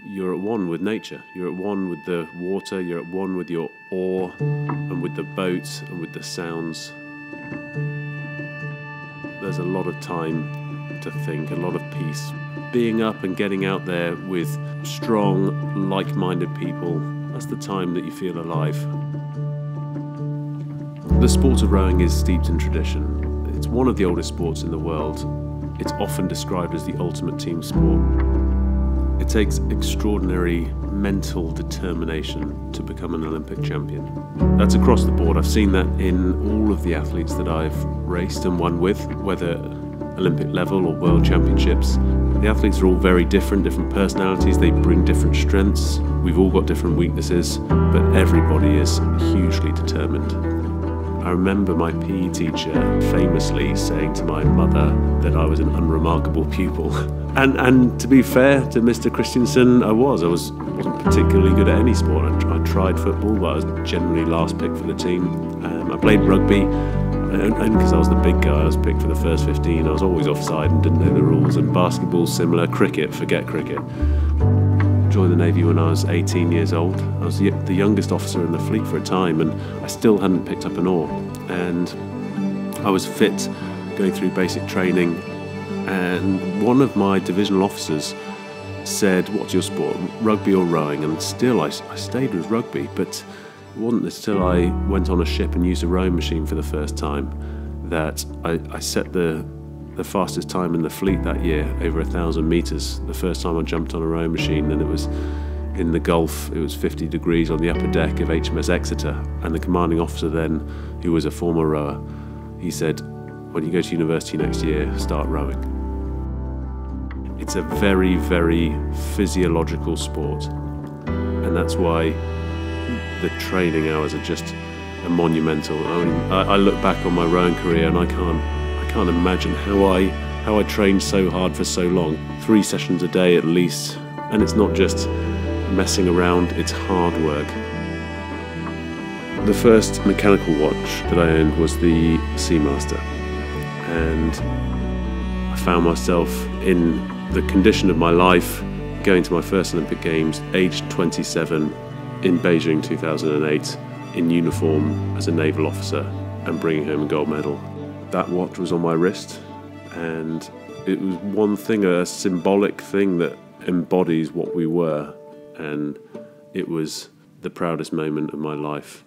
you're at one with nature. You're at one with the water, you're at one with your oar and with the boat and with the sounds. There's a lot of time to think, a lot of peace. Being up and getting out there with strong, like-minded people, that's the time that you feel alive. The sport of rowing is steeped in tradition. It's one of the oldest sports in the world. It's often described as the ultimate team sport. It takes extraordinary mental determination to become an Olympic champion. That's across the board. I've seen that in all of the athletes that I've raced and won with, whether Olympic level or world championships. The athletes are all very different personalities, they bring different strengths. We've all got different weaknesses, but everybody is hugely determined. I remember my PE teacher famously saying to my mother that I was an unremarkable pupil. And to be fair to Mr. Christensen, I wasn't particularly good at any sport. I tried football, but I was generally last pick for the team. I played rugby, and because I was the big guy, I was picked for the first 15. I was always offside and didn't know the rules. And basketball, similar. Cricket, forget cricket. Joined the Navy when I was 18 years old. I was the youngest officer in the fleet for a time, and I still hadn't picked up an oar. And I was fit, going through basic training, and one of my divisional officers said, "What's your sport, rugby or rowing?" And still I stayed with rugby, but it wasn't until I went on a ship and used a rowing machine for the first time that I set the fastest time in the fleet that year, over 1,000 meters. The first time I jumped on a rowing machine, and it was in the Gulf. It was 50 degrees on the upper deck of HMS Exeter, and the commanding officer then, who was a former rower, he said, "When you go to university next year, start rowing." It's a very, very physiological sport, and that's why the training hours are just monumental. I mean, I look back on my rowing career and I can't imagine how I trained so hard for so long. 3 sessions a day at least, and it's not just messing around, it's hard work. The first mechanical watch that I owned was the Seamaster, and I found myself in the condition of my life going to my first Olympic Games, aged 27, in Beijing 2008, in uniform as a naval officer and bringing home a gold medal. That watch was on my wrist, and it was one thing, a symbolic thing that embodies what we were, and it was the proudest moment of my life.